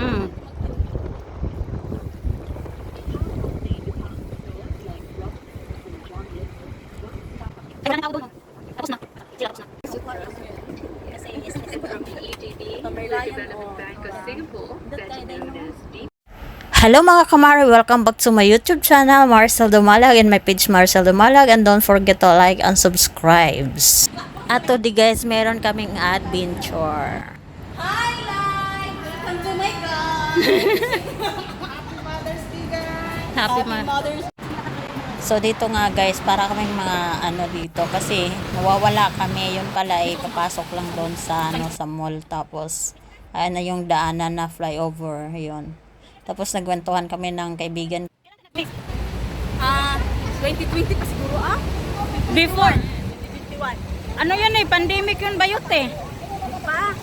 Mm. Ay, wala na tao doon. Tapos na. Sila tapos na. Hello mga kamari, welcome back to my YouTube channel, Marcel Dumalag, and my page Marcel Dumalag, and don't forget to like and subscribe. At today guys, meron kaming adventure. Hi, Live! Welcome to my vlog! Happy Mother's Day, guys! Happy Mother's Day! So dito nga guys, para kaming mga ano dito, kasi nawawala kami, yun pala ay papasok lang doon sa, sa mall, tapos ayun na yung daanan na flyover, yun. Tapos nagwentuhan kami ng kaibigan. 2020 pa siguro Before, 2021. ano yun eh, pandemic yun ba yun eh? Pa?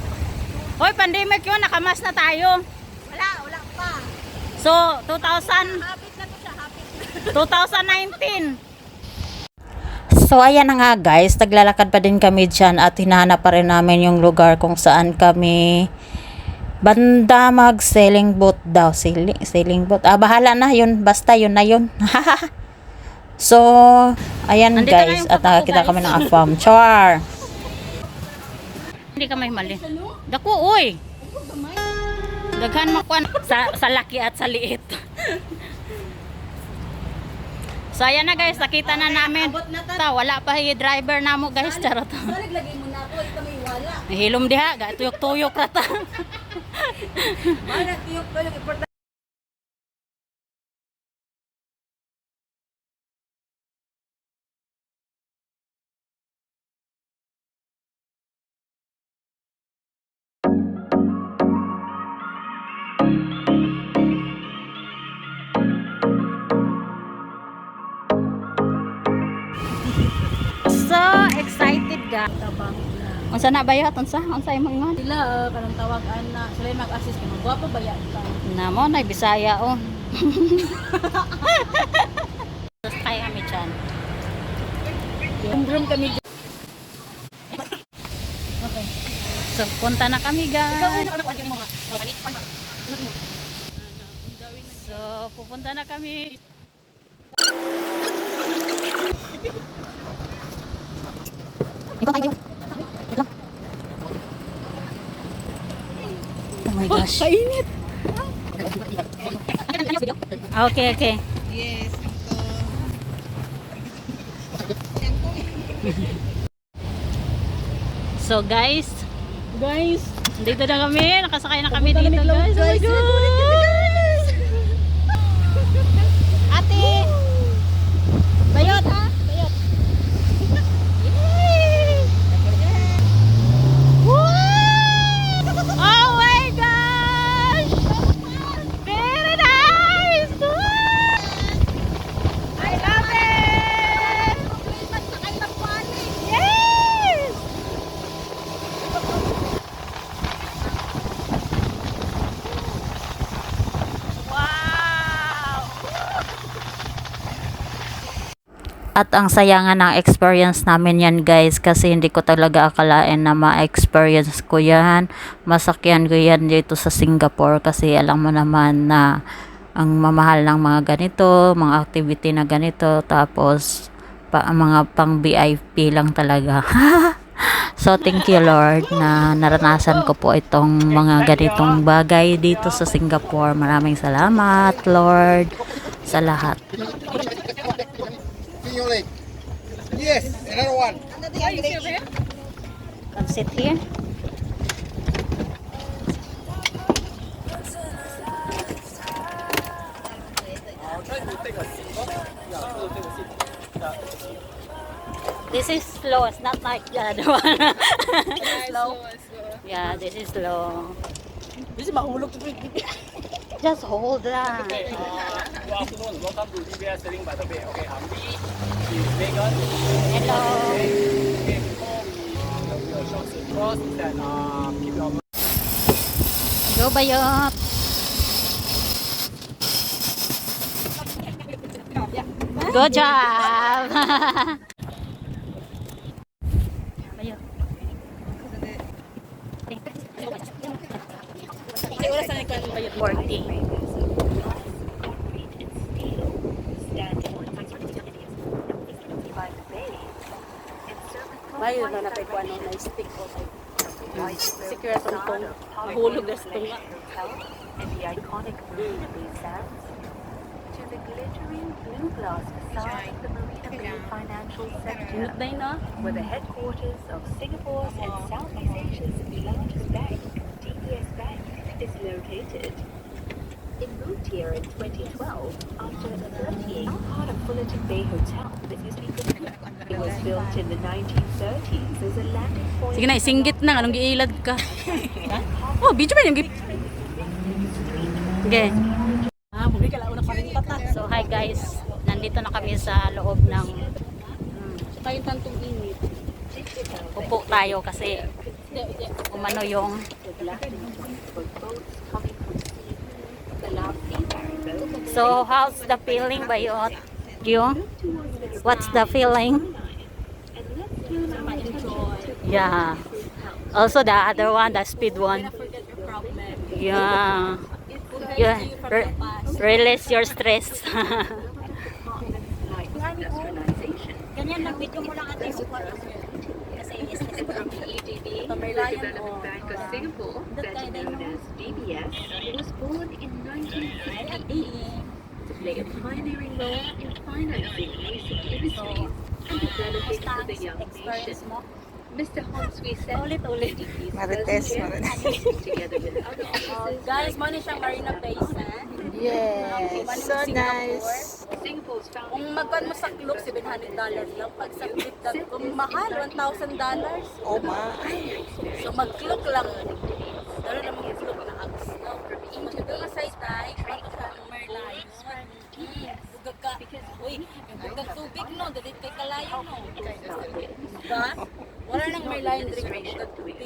Hoy, pandemic yun, nakamas na tayo. Wala pa. So, 2000, Habit na to siya, habit. 2019. So, ayan na nga guys, naglalakad pa din kami dyan at hinahanap pa rin namin yung lugar kung saan kami banda mag-sailing boat daw. Sailing boat. Bahala na yun. Basta yun na yun. So, ayan nandito guys. At nakakita kami ng afam. Char! Hindi ka may mali. Dako, uy! Daghan makuan sa laki at sa liit. So, ayan na guys. Nakita na namin. Wala pa yung driver na mo guys. Charot. Naglagay mo na ako, ito may wala. Hilom diha. Tuyok-tuyok rata. Mana tiyok ko yung importante. So excited ga. Unsa na bayat? Unsa imong ingon? Sila, kanang tawagan na, sila yung mag-assist ka. Magwapo ba yan? Namo na Bisaya oh. Kaya kami dyan. Drum kami dyan. Okay. So punta na kami guys. So pupunta na kami. Ito tayo. Oh my gosh. Kainit! Okay. Yes, So guys, dito na kami, nakasakay na kami dito guys. Oh my God! Ate! Bayot ha? Bayot. Yay! Wow! Oh my gosh! Very nice! I love it! Yes! Wow! At ang saya nga ng experience namin yan guys, kasi hindi ko talaga akalain na ma-experience ko yan, masakyan ko yan dito sa Singapore, kasi alam mo naman na ang mamahal ng mga ganito, mga activity na ganito, tapos mga pang VIP lang talaga. So thank you Lord na naranasan ko po itong mga ganitong bagay dito sa Singapore. Maraming salamat Lord sa lahat. Yes, another one. Come sit here. This is slow, it's not like the other one. Slow. Yeah, this is slow. Kasi mahulog ito. Just hold that. Good afternoon. Welcome to DBS Sailing by the Bay. Okay, I'm Lee. He's Megan. Hello. Okay, before we do a short cross, is that keep your Go Bayot. Good job. Bayot. oras na ikaw ang bayad? 40. Mayo na napay ko ano na stick ko. Secure itong kong hulog na sa tunga. And the iconic Marina Bay Sands to the glittering blue glass facade of the Marina Bay Financial Center, Inot na yun, no? where the headquarters of Singapore's and Southeast Asia's largest bank, DBS Bank, is located. It moved here in 2012 after a 38 part of Fullerton Bay Hotel that used to be it was built in the 1930s as a landing point. Sige na, isinggit na. Anong giilad ka? Oh, video ba yung gip? Okay. Ah, bumi ka lang una pa rin patas. So hi guys, nandito na kami sa loob ng Tayong tantong init. upo tayo kasi umano yung So how's the feeling ba yun? What's the feeling? Yeah. Also the other one, the speed one. Forget your problem. Yeah. Yeah. Release your stress. Ganyan lang, video mo lang at support. Kasi Tamerlayan Development mo. Bank of Singapore, better known as DBS, was born in 1958 to play a pioneering role in financing nascent industries and developing for the young nation. Mr. Hans Wiesel, DB's president, together with other officers Guys, mo na siyang Marina Bay Sands. Yes, so nice. Singapore's founding Kung magkuhan mo sa clock, $700 lang. Pag sa flip that, kung mahal, $1,000. Oh my. So mag-clock lang. Dalo na mag-clock na ags. Magkita nga sa itay, kahit ka ng Merlion. Bugag ka. Uy, yung bugag tubig no, dalit kay kalayo no. Diba? Wala nang Merlion drink, bugag tubig.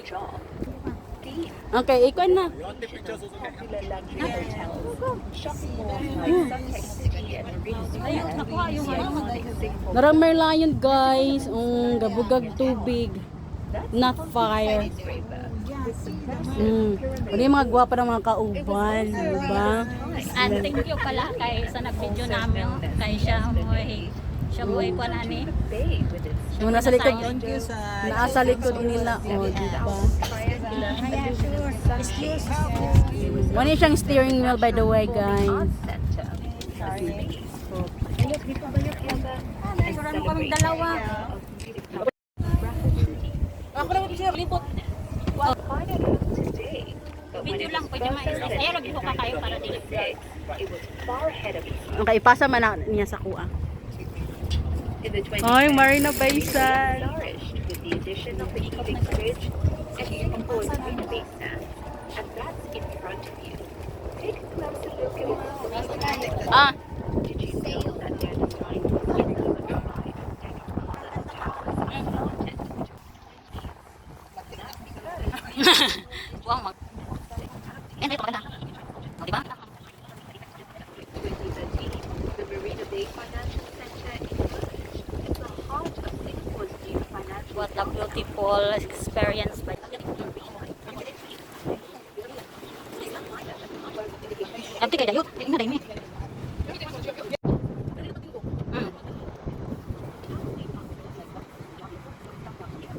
Okay, ikaw na. Ayun, nakuha yung ano. Narang Merlion guys, ang gabugag tubig. Not fire. Ano yung mga gwapa ng mga kauban, diba? And thank you pala kay sa nag-video namin. Kay siya mo ay kuha na ni. Yung nasa likod, Thank you, sa nasa likod nila, oh, diba? One is siyang steering wheel by the way, guys. Meron kaming dalawa. Ako na siya, lipot. Video lang, pwede ma-isa. Ayaw, nag-iho ka kayo para dili. It was far ahead of its Okay, ipasa man na niya sa kuha. in the 20s. Ay, Marina Bay Sands. Flourished with the addition of the Evening Bridge and Singapore's Marina Bay Sands. And that's in front of you. Take a closer look at it. Ah, Did you know that they're designed with circular drive deck towers and mounted Wow, mag... Eh, dito ka na. O, diba? 2013, the Marina Bay Financial Center emerged as the heart of Singapore's new financial What a beautiful experience by Abdi kayo dayo, hindi na dahil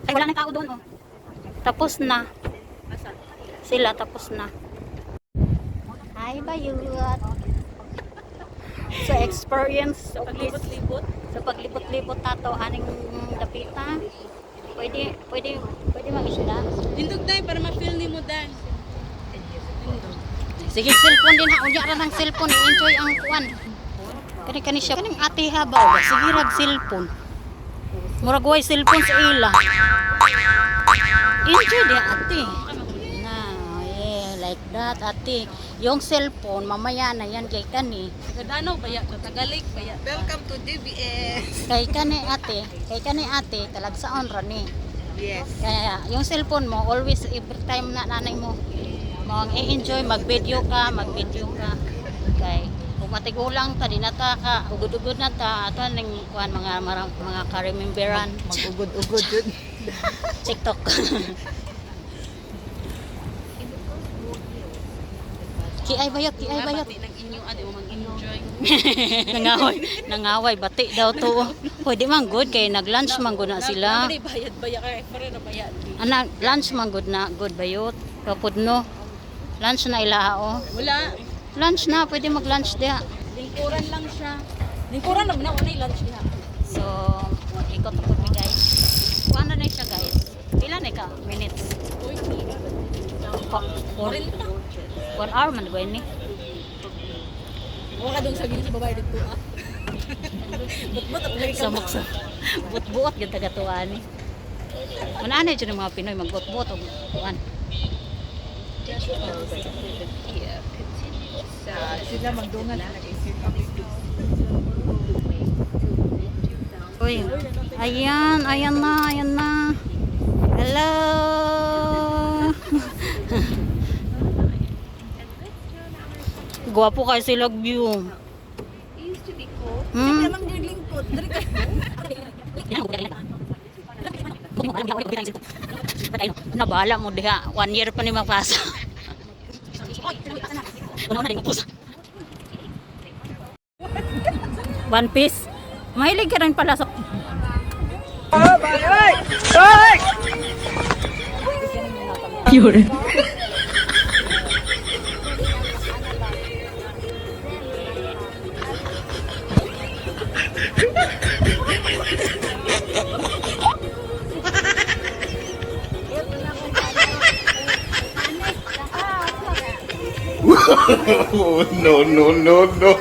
Ay, wala na tao doon, oh. Tapos na. Sila, tapos na. Hi, bayot. Sa experience, sa paglibot-libot tato, aning dapita. Pwede mag-isda. Indog dai para ma-feel ni mo dan. Sige, cellphone din ha. Unya ra ng cellphone. Enjoy ang kuwan. Kani siya. Kaning ate habaw. Sige rag cellphone. Murag way cellphone sa ila. Enjoy di ate. Na, yeah, like that ate. Yung cellphone, mamaya na yan kay kani. Gadano baya, Tagalog baya. Welcome to DBS. Kay kani ate, talagsaon ra ni. Yes. Kaya yung cellphone mo, always every time na nanay mo, mag-enjoy, mag-video ka. Kay kung matigulang ta, di na ta ka, ugod-ugod na ta, ato ning kuan mga ka-rememberan. Mag-ugod-ugod yun. TikTok. Kiay bayot, kiay bayot. Pati ng inyo, adi mo mag-enjoy. Nangaway, bati daw to. Pwede man good, kay nag-lunch man good na sila. Nagdi bayad-bayad kay pare na bayad. Ana, lunch man good na, good bayot. Kapod no. Lunch na ilao. Wala. Lunch na, pwede mag-lunch diha. Lingkuran lang siya. Lingkuran naman na unay lunch niya. So, ikot ako mi guys. Kuan na siya guys. Pila na ka minutes? 1 hour man ba ini? Huwag ka doon sabihin sa babae dito ah. But at lagi ka Samok sa buot-buot gid tagatuan ni. Mananay jud mga Pinoy magbuot-buot og kuan. Sila magdungan. Uy. Ayan na. Hello. Gwapo kay sila view. Used to be called Hmm. lang din lingkod. Dari ka. Nabala mo diha. 1 year pa ni mapasa. One piece. Mahilig ka rin pala sa... Oh, no, no, no, no.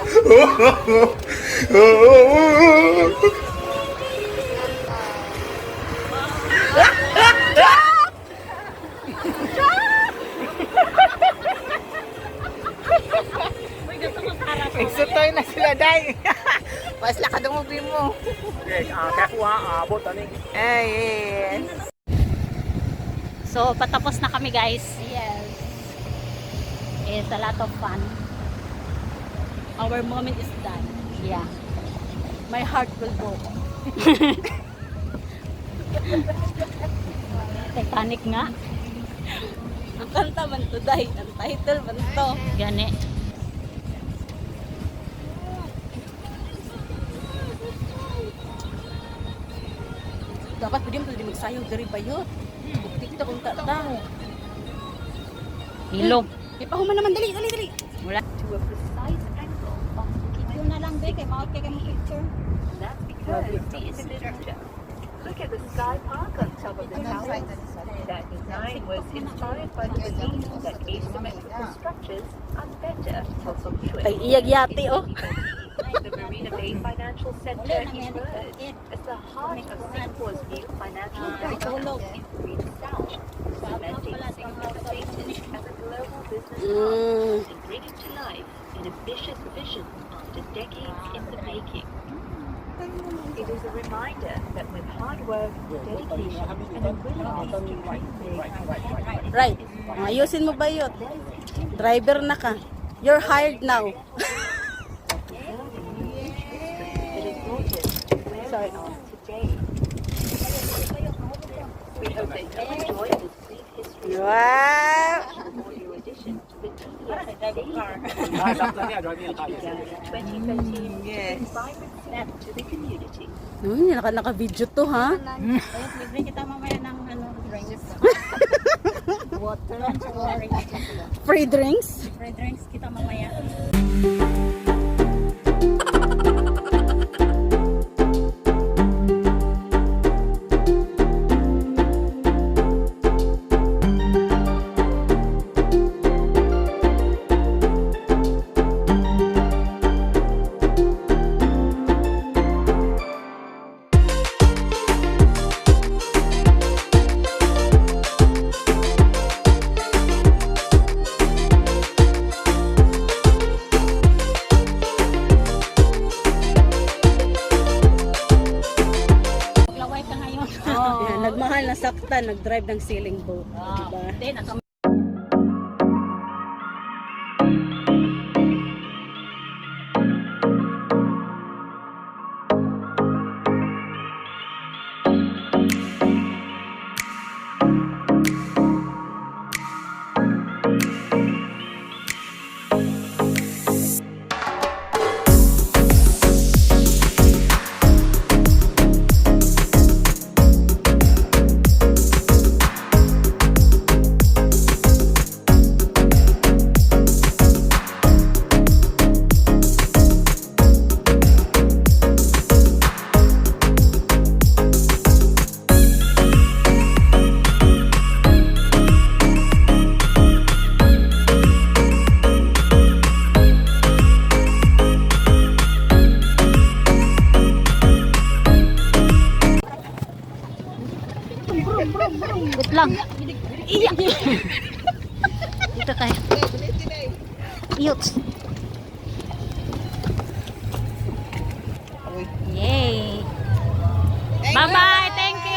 Exotoy na sila, day. Pas la kadungugin mo. Okay, careful boat turning. Ay, yes. So, patapos na kami guys. Yes. It's a lot of fun. Our moment is done. Yeah. My heart will go. Titanic nga. Ang kanta man to, day. Ang title man to. Gani. Dapat pwede mo pwede magsayong dari bayot. Bukti kita kung tatang. Hilom. Ipahuman naman, dali. Wala. to a precise angle. Yun na lang, be. Kay maot kay mo picture. That's because the individual. Look at the sky park on top of the tower. That design was inspired by the belief that asymmetrical structures are better for fluctuating. Ay, iyag yati, oh. The Marina Bay Financial Center is emerged as the heart of Singapore's new financial development in Green South, cementing Singapore's status as a global business hub and bringing to life an ambitious vision after decades in the making. It is a reminder that with hard work, dedication, and a willingness to dream big, Right. Ayusin mo bayot. Driver na ka. You're hired now. that has brought us to where we are today. We hope that you enjoy this brief history Wow. audio edition to the TBS Driving 2013 Yes. vibrant snap to the community. Naka-video to, ha? Libre kita mamaya ng drinks. Water. Free drinks. Free drinks kita mamaya. Laway ka ngayon. Yan, nagmahal na sakta, nag-drive ng sailing boat. Diba? Hindi, naka Dito tayo. Yuts. Yay. Bye-bye. Thank you.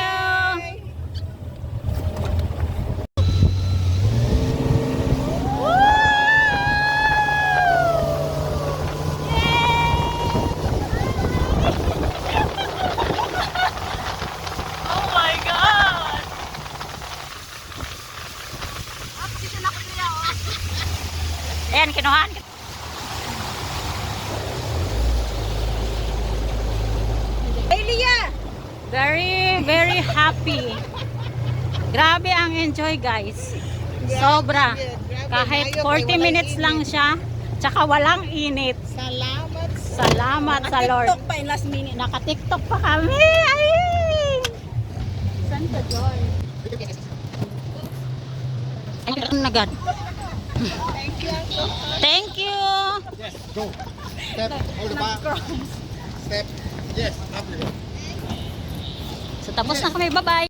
Ayan, kinuhaan. Very, very happy. Grabe ang enjoy, guys. Sobra. Kahit 40 minutes lang siya, tsaka walang init. Salamat. Salamat sa Lord. TikTok pa in last minute. Naka-TikTok pa kami. Ay! Santa John. Ayun na, God. Thank you. Yes, go. Step, hold the bar. Step. Yes, up. So, tapos na kami. Bye-bye.